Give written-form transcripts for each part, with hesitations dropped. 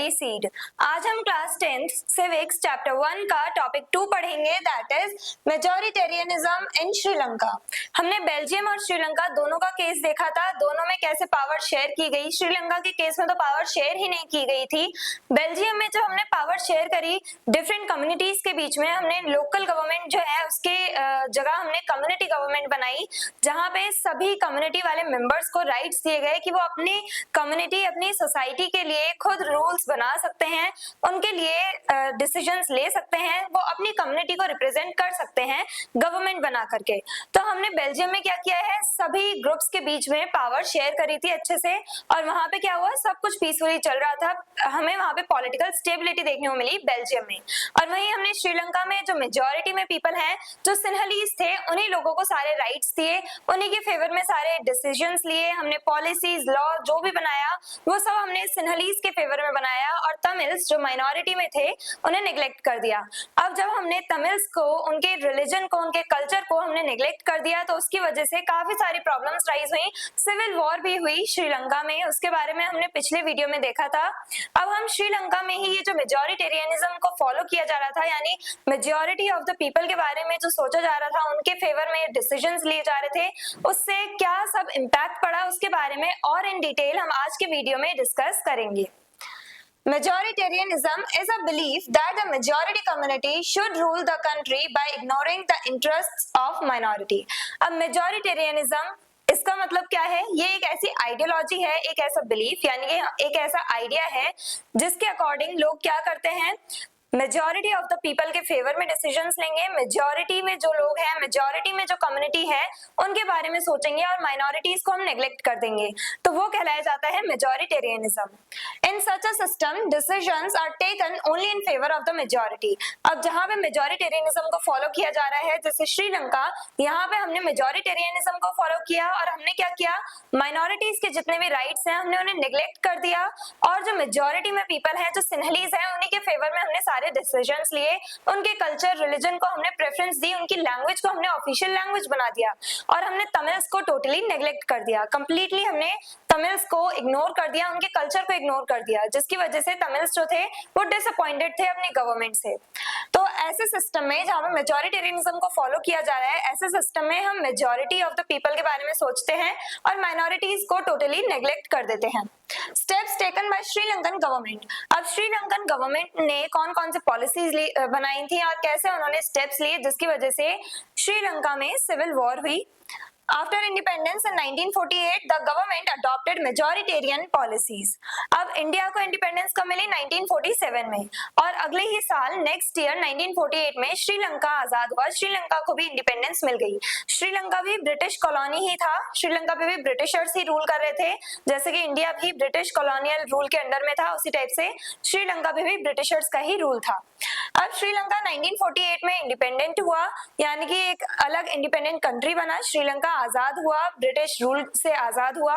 Study seed. आज हम class 10th civics chapter 1 का टॉपिक 2 पढ़ेंगे, दैट इज मेजॉरिटेरियनिज्म इन श्रीलंका। हमने बेल्जियम और श्रीलंका दोनों का केस देखा था, दोनों में कैसे पावर शेयर की गई। श्रीलंका के केस में तो पावर शेयर ही नहीं की गई थी। बेल्जियम में जब हमने पावर शेयर करी डिफरेंट कम्युनिटीज के बीच में, हमने लोकल गवर्नमेंट जो है उसके जगह हमने कम्युनिटी गवर्नमेंट बनाई, जहां पे सभी कम्युनिटी वाले मेंबर्स को राइट्स दिए गए कि वो अपनी कम्युनिटी, अपनी सोसाइटी के लिए खुद रूल्स बना सकते हैं, उनके लिए डिसीजंस ले सकते हैं, वो अपनी कम्युनिटी को रिप्रेजेंट कर सकते हैं गवर्नमेंट बना करके। तो हमने बेल्जियम में क्या किया है, सभी ग्रुप्स के बीच में पावर शेयर करी थी अच्छे से, और वहां पे क्या हुआ, सब कुछ पीसफुली चल रहा था। हमें वहां पे पॉलिटिकल स्टेबिलिटी देखने को मिली बेल्जियम में। और वहीं हमने श्रीलंका में जो मेजॉरिटी में पीपल हैं, जो सिन्हलीज थे, उन्हीं लोगों को सारे राइट्स दिए, उन्हीं के फेवर में सारे डिसीजंस लिए, हमने पॉलिसीज, लॉ जो भी बनाया वो सब हमने सिन्हलीज के फेवर में बनाया, और तमिल्स जो माइनॉरिटी में थे उन्हें निगलेक्ट कर दिया। अब जब हमने तमिल्स को, उनके रिलीजन को, उनके कल्चर को हमने निगलेक्ट कर दिया, तो उसकी वजह से काफी सारी प्रॉब्लम्स राइज हुई, सिविल वॉर भी हुई श्रीलंका में। उसके बारे में हमने पिछले वीडियो में देखा था। अब हम श्रीलंका में ही ये जो मेजॉरिटेरियनिज्म को फॉलो किया जा रहा था, यानी मेजॉरिटी ऑफ द पीपल के बारे में जो सोचा जा रहा था, उनके फेवर में डिसीजंस लिए जा रहे थे, उससे क्या सब इम्पैक्ट पड़ा उसके बारे में और इन डिटेल हम आज के वीडियो में डिस्कस करेंगे। Majoritarianism is a belief that the majority community should rule the country by ignoring the interests of minority. अब majoritarianism इसका मतलब क्या है, ये एक ऐसी आइडियोलॉजी है, एक ऐसा बिलीफ, यानी कि एक ऐसा आइडिया है जिसके अकॉर्डिंग लोग क्या करते हैं, मेजॉरिटी ऑफ द पीपल के फेवर में डिसीजंस लेंगे, मेजॉरिटी में जो लोग हैं, मेजॉरिटी में जो कम्युनिटी है उनके बारे में सोचेंगे, और माइनॉरिटीज को हम नेग्लेक्ट कर देंगे। तो वो कहलाया जाता है majoritarianism. In such a system decisions are taken only in favour of the majority. अब जहां पे मेजॉरिटेरियनिज्म को फॉलो किया जा रहा है, जैसे श्रीलंका, यहाँ पे हमने मेजॉरिटेरियनिज्म को फॉलो किया और हमने क्या किया, माइनॉरिटीज के जितने भी राइट्स हैं हमने उन्हें नेग्लेक्ट कर दिया, और जो मेजॉरिटी में पीपल है, जो सिन्हलीज है, उन्हीं के फेवर में हमने सारे डिसीजंस लिए, उनके कल्चर, रिलीजन को हमने प्रेफरेंस दी, उनकी लैंग्वेज को हमने ऑफिशियल लैंग्वेज बना दिया, और हमने तमिल्स को टोटली नेग्लेक्ट कर दिया। कंप्लीटली हमने तमिल्स को इग्नोर कर दिया, उनके कल्चर को इग्नोर कर दिया, जिसकी वजह से तमिल्स जो थे वो डिसअपॉइंटेड थे अपनी गवर्नमेंट से। तो ऐसे सिस्टम में जहां पे मेजॉरिटेरियनिज्म को फॉलो किया जा रहा है, ऐसे सिस्टम में हम मेजॉरिटी ऑफ द पीपल के बारे में सोचते हैं और माइनॉरिटीज को टोटली नेग्लेक्ट कर देते हैं। Steps taken by Sri Lankan government. अब श्रीलंकन गवर्नमेंट ने कौन कौन से पॉलिसीज बनाई थी और कैसे उन्होंने स्टेप्स लिए, जिसकी वजह से श्रीलंका में सिविल वॉर हुई। After independence in 1948, the government adopted majoritarian policies. अब इंडिया को इंडिपेंडेंस कब मिली, 1947 में, और अगले ही साल नेक्स्ट ईयर 1948 में श्रीलंका आजाद हुआ, श्रीलंका को भी इंडिपेंडेंस मिल गई। श्रीलंका भी ब्रिटिश कॉलोनी ही था, श्रीलंका पे भी ब्रिटिशर्स ही रूल कर रहे थे, जैसे कि इंडिया भी ब्रिटिश कॉलोनियल रूल के अंडर में था, उसी टाइप से श्रीलंका पे भी ब्रिटिशर्स का ही रूल था। अब श्रीलंका 1948 में इंडिपेंडेंट हुआ, यानी कि एक अलग इंडिपेंडेंट कंट्री बना, श्रीलंका आजाद हुआ, ब्रिटिश रूल से आजाद हुआ,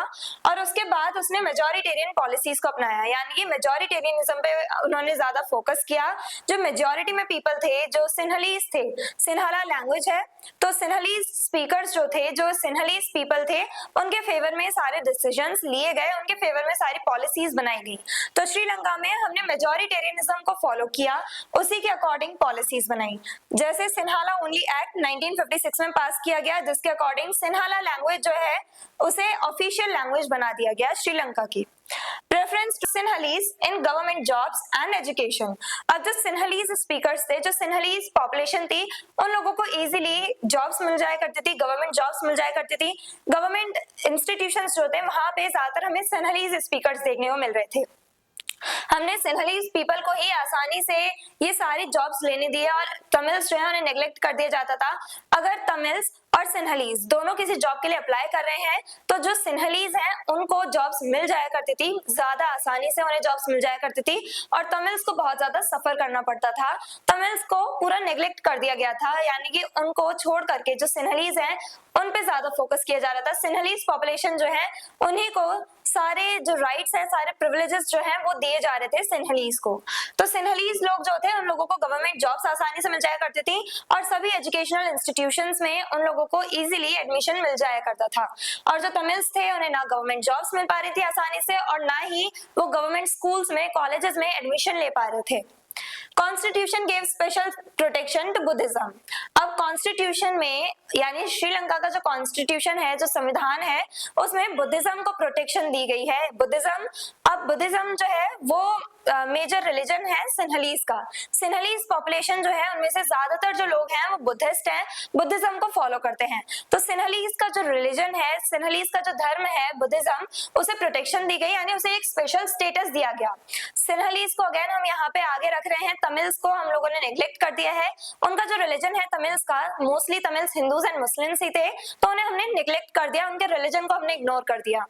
और उसके बाद उसने मेजॉरिटेरियन पॉलिसीज को अपनाया, यानी कि मेजॉरिटेरियनिज्म पे उन्होंने ज्यादा फोकस किया। जो मेजॉरिटी में पीपल थे, जो सिन्हलीज थे, सिन्हाला लैंग्वेज है, तो सिन्हलीज स्पीकर्स जो थे, जो सिन्हलीज पीपल थे, उनके फेवर में सारे डिसीजंस लिए गए, उनके फेवर में सारी पॉलिसीज बनाई गई। तो श्रीलंका में हमने मेजॉरिटेरियनिज्म को फॉलो किया, उसी के अकॉर्डिंग पॉलिसीज बनाई। जैसे सिन्हाला ओनली एक्ट 1956 में पास किया गया, जिसके अकॉर्डिंग सिन्हाला लैंग्वेज जो है उसे ऑफिशियल लैंग्वेज बना दिया गया श्रीलंका की। Preference to Sinhalese in government jobs and education. अब जो सिन्हलीज स्पीकर्स थे, जो सिन्हलीज पॉपुलेशन थी, उन लोगों को इजीली जॉब्स मिल जाया करती थी, गवर्नमेंट जॉब्स मिल जाया करती थी। गवर्नमेंट इंस्टीट्यूशंस जो थे वहां पे ज्यादातर हमें सिन्हलीज स्पीकर्स देखने को मिल रहे थे। हमने सिन्हलीज पीपल को ही आसानी से ये सारी जॉब्स लेने दिए, और तमिल्स जो है उन्हें नेग्लेक्ट कर दिया जाता था। अगर तमिल्स और सिन्हलीज दोनों किसी जॉब के लिए अप्लाई कर रहे हैं, तो जो सिन्हलीज हैं उनको जॉब्स मिल जाया करती थी, ज्यादा आसानी से उन्हें जॉब्स मिल जाया करती थी, और तमिल्स को बहुत ज्यादा सफर करना पड़ता था। तमिल्स को पूरा नेग्लेक्ट कर दिया गया था, यानी कि उनको छोड़ करके जो सिन्हलीज हैं उन पे ज्यादा फोकस किया जा रहा था। सिन्हलीज पॉपुलेशन जो है उन्हीं को सारे जो राइट्स हैं, सारे प्रिविलेजेस जो हैं वो दिए जा रहे थे सिन्हलीज को। तो सिन्हलीज लोग जो थे उन लोगों को गवर्नमेंट जॉब्स आसानी से मिल जाया करती थी, और सभी एजुकेशनल इंस्टीट्यूशंस में उन लोगों को इजीली एडमिशन मिल जाया करता था, और जो तमिल्स थे उन्हें ना गवर्नमेंट जॉब्स मिल पा रही थी आसानी से और ना ही वो गवर्नमेंट स्कूल्स में कॉलेजेस में एडमिशन ले पा रहे थे। Constitution gave special protection to Buddhism. अब कॉन्स्टिट्यूशन में यानी श्रीलंका का जो कॉन्स्टिट्यूशन है, जो संविधान है, उसमें बुद्धिज्म को प्रोटेक्शन दी गई है। बुद्धिज्म जो है वो मेजर रिलीजन है सिन्हलीज का। सिन्हलीज पॉपुलेशन जो है उनमें से ज्यादातर जो लोग हैं वो बुद्धिस्ट हैं, बुद्धिज्म को फॉलो करते हैं। तो सिन्हलीज का जो रिलीजन है, सिन्हलीज का जो धर्म है बुद्धिज्म, उसे प्रोटेक्शन दी गई, यानी उसे एक स्पेशल स्टेटस दिया गया। सिन्हलीज को अगेन हम यहाँ पे आगे रख रहे हैं, तमिल्स को हम लोगों ने नेग्लेक्ट कर दिया है। उनका जो रिलीजन है तमिल्स का, mostly Tamils Hindus and Muslims ही थे, तो उन्हें हमने नेग्लेक्ट कर दिया, उनके रिलीजन को हमने इग्नोर कर दिया।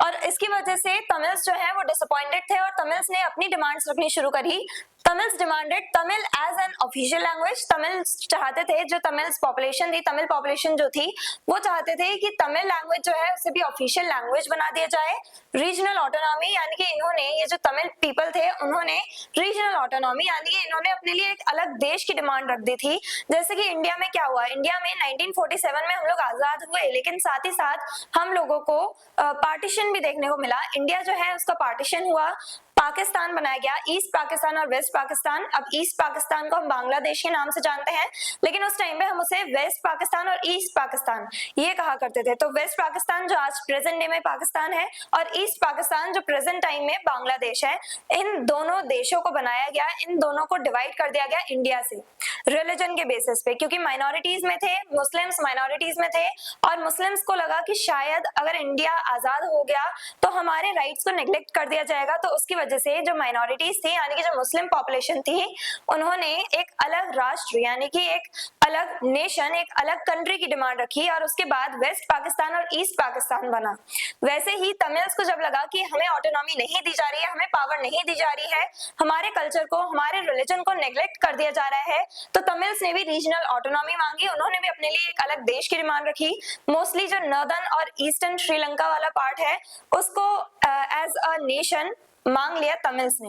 और इसकी वजह से तमिल्स जो है वो डिसअपॉइंटेड थे और तमिल्स ने अपनी डिमांड्स रखनी शुरू करी। Tamils demanded Tamil as an official language. Tamils चाहते थे, जो तमिल्स पॉपुलेशन थी, तमिल पॉपुलेशन जो थी, वो चाहते थे कि तमिल लैंग्वेज जो है उसे भी ऑफिशियल लैंग्वेज बना दिया जाए। रीजनल ऑटोनॉमी, यानी कि इन्होंने, ये जो तमिल पीपल थे, उन्होंने रीजनल ऑटोनॉमी यानी कि इन्होंने अपने लिए एक अलग देश की डिमांड रख दी थी। जैसे कि इंडिया में क्या हुआ, इंडिया में 1947 में हम लोग आजाद हुए, लेकिन साथ ही साथ हम लोगों को पार्टीशन भी देखने को मिला। इंडिया जो है उसका पार्टीशन हुआ, पाकिस्तान बनाया गया, ईस्ट पाकिस्तान और वेस्ट पाकिस्तान। अब ईस्ट पाकिस्तान को हम बांग्लादेश के नाम से जानते हैं, लेकिन उस टाइम पे हम उसे वेस्ट पाकिस्तान और ईस्ट पाकिस्तान ये कहा करते थे। तो वेस्ट पाकिस्तान जो आज प्रेजेंट डे में पाकिस्तान है और ईस्ट पाकिस्तान जो प्रेजेंट टाइम में बांग्लादेश है, इन दोनों देशों को बनाया गया, इन दोनों को डिवाइड कर दिया गया इंडिया से रिलीजन के बेसिस पे, क्योंकि माइनॉरिटीज में थे, मुस्लिम्स माइनॉरिटीज में थे और मुस्लिम्स को लगा कि शायद अगर इंडिया आजाद हो गया तो हमारे राइट्स को नेग्लेक्ट कर दिया जाएगा। तो उसकी वजह से जो माइनॉरिटीज थी यानी कि जो मुस्लिम पॉपुलेशन थी, उन्होंने एक अलग राष्ट्र यानी कि एक अलग नेशन, एक अलग कंट्री की डिमांड रखी और उसके बाद वेस्ट पाकिस्तान और ईस्ट पाकिस्तान बना। वैसे ही तमिल्स को जब लगा कि हमें ऑटोनॉमी नहीं दी जा रही है, हमें पावर नहीं दी जा रही है, हमारे कल्चर को, हमारे रिलीजन को नेग्लेक्ट कर दिया जा रहा है, तो तमिल्स ने भी रीजनल ऑटोनॉमी मांगी। उन्होंने भी अपने लिए एक अलग देश की डिमांड रखी। मोस्टली जो नॉर्दर्न और ईस्टर्न श्रीलंका वाला पार्ट है उसको एज अ नेशन मांग लिया तमिल्स ने,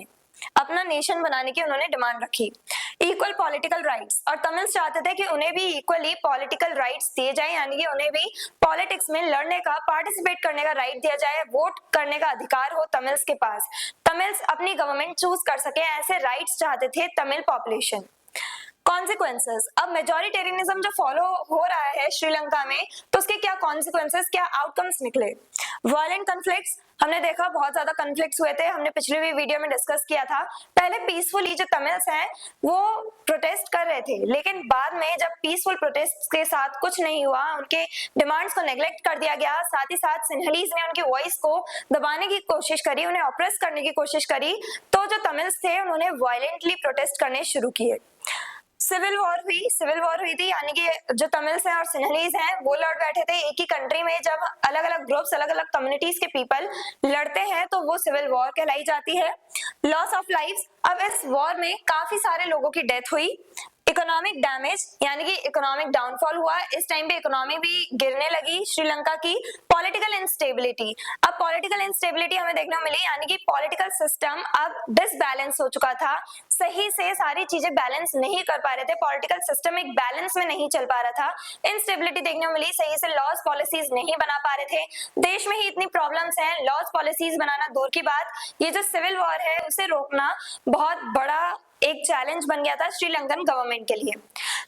अपना नेशन बनाने की उन्होंने डिमांड रखी। इक्वल पॉलिटिकल राइट्स, और तमिल्स चाहते थे कि उन्हें भी इक्वली पॉलिटिकल राइट्स दिए जाए, यानी कि उन्हें भी पॉलिटिक्स में लड़ने का, पार्टिसिपेट करने का राइट दिया जाए, वोट करने का अधिकार हो तमिल्स के पास, तमिल्स अपनी गवर्नमेंट चूज कर सके, ऐसे राइट्स चाहते थे तमिल पॉपुलेशन। कॉन्सिक्वेंसेस, अब मेजोरिटेरियनिज्म जो फॉलो हो रहा है श्रीलंका में, तो उसके क्या कॉन्सिक्वेंसेस, क्या आउटकम्स निकले। वायलेंट कॉन्फ्लिक्ट्स, हमने देखा बहुत ज्यादा कॉन्फ्लिक्ट्स हुए थे, हमने पिछले भी वीडियो में डिस्कस किया था। पहले पीसफुली जो तमिल्स हैं वो प्रोटेस्ट कर रहे थे, लेकिन बाद में जब पीसफुल प्रोटेस्ट के साथ कुछ नहीं हुआ, उनके डिमांड्स को नेग्लेक्ट कर दिया गया, साथ ही साथ सिन्हलीज ने उनकी वॉइस को दबाने की कोशिश करी, उन्हें ऑप्रेस करने की कोशिश करी, तो जो तमिल्स थे उन्होंने वायलेंटली प्रोटेस्ट करने शुरू किए। सिविल वॉर हुई थी, यानी कि जो तमिल्स हैं और सिन्हलीज हैं वो लड़ बैठे थे एक ही कंट्री में। जब अलग अलग ग्रुप्स, अलग अलग कम्युनिटीज के पीपल लड़ते हैं तो वो सिविल वॉर कहलाई जाती है। लॉस ऑफ लाइव्स, अब इस वॉर में काफी सारे लोगों की डेथ हुई। इकोनॉमिक डैमेज, यानी कि इकोनॉमिक डाउनफॉल हुआ, इस टाइम पे इकोनॉमी भी गिरने लगी श्रीलंका की। पॉलिटिकल इंस्टेबिलिटी, अब पॉलिटिकल इंस्टेबिलिटी हमें देखने को मिली, यानी कि पॉलिटिकल सिस्टम अब डिसबैलेंस हो चुका था, सही से सारी चीजें बैलेंस नहीं कर पा रहे थे, पॉलिटिकल सिस्टम एक बैलेंस में नहीं चल पा रहा था, इंस्टेबिलिटी देखने को मिली, सही से लॉज पॉलिसीज नहीं बना पा रहे थे। देश में ही इतनी प्रॉब्लम्स हैं, लॉज पॉलिसीज बनाना दूर की बात, ये जो सिविल वॉर है उसे रोकना बहुत बड़ा एक चैलेंज बन गया था श्रीलंकन गवर्नमेंट के लिए।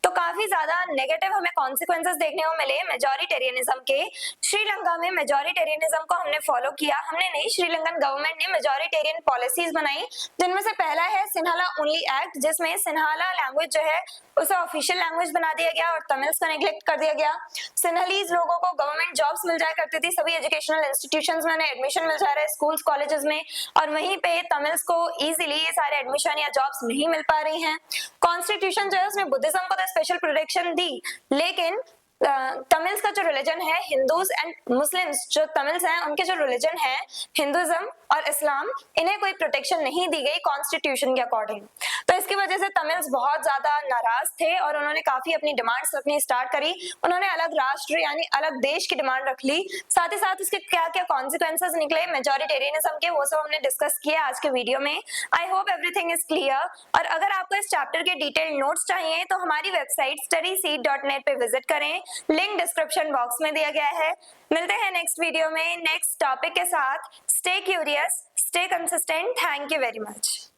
तो काफी ज्यादा नेगेटिव हमें कॉन्सिक्वेंसेस देखने को मिले मेजॉरिटेरियनिज्म के। श्रीलंका में मेजॉरिटेरियनिज्म को हमने फॉलो किया, हमने नहीं, श्रीलंकन गवर्नमेंट ने मेजॉरिटेरियन पॉलिसीज बनाई, जिनमें से पहला है सिन्हाला ओनली एक्ट, जिसमें सिन्हाला लैंग्वेज जो है उसे ऑफिशियल लैंग्वेज बना दिया गया और तमिल्स को नेग्लेक्ट कर दिया गया। सिन्हलीज लोगों को गवर्नमेंट जॉब्स मिल जाया करती थी, सभी एजुकेशनल इंस्टीट्यूशंस में एडमिशन मिल जा रहा है, स्कूल्स कॉलेजेस में, और वहीं पे तमिल्स को इजीली ये सारे एडमिशन या जॉब्स नहीं मिल पा रही हैं। कॉन्स्टिट्यूशन जो है उसमें बुद्धिज्म को तो स्पेशल प्रोटेक्शन दी, लेकिन तमिल्स का जो रिलीजन है, हिंदूज एंड मुस्लिम्स, जो तमिल्स हैं उनके जो रिलीजन है हिंदुइज्म, और इस्लाम, इन्हें कोई प्रोटेक्शन नहीं दी गई कॉन्स्टिट्यूशन के अकॉर्डिंग। तो इसकी वजह से तमिल्स बहुत ज्यादा नाराज थे और उन्होंने काफी अपनी डिमांड्स रखनी स्टार्ट करी। उन्होंने अलग राष्ट्र यानी अलग देश की डिमांड रख ली। साथ ही साथ उसके क्या क्या कॉन्सिक्वेंसेस निकले मेजॉरिटेरियनिज्म के, वो सब हमने डिस्कस किया आज के वीडियो में। I hope everything is clear. और अगर आपको इस चैप्टर के डिटेल नोट्स चाहिए तो हमारी वेबसाइट studyseed.net पे विजिट करें, लिंक डिस्क्रिप्शन बॉक्स में दिया गया है। मिलते हैं नेक्स्ट वीडियो में नेक्स्ट टॉपिक के साथ। Stay curious, stay consistent. Thank you very much.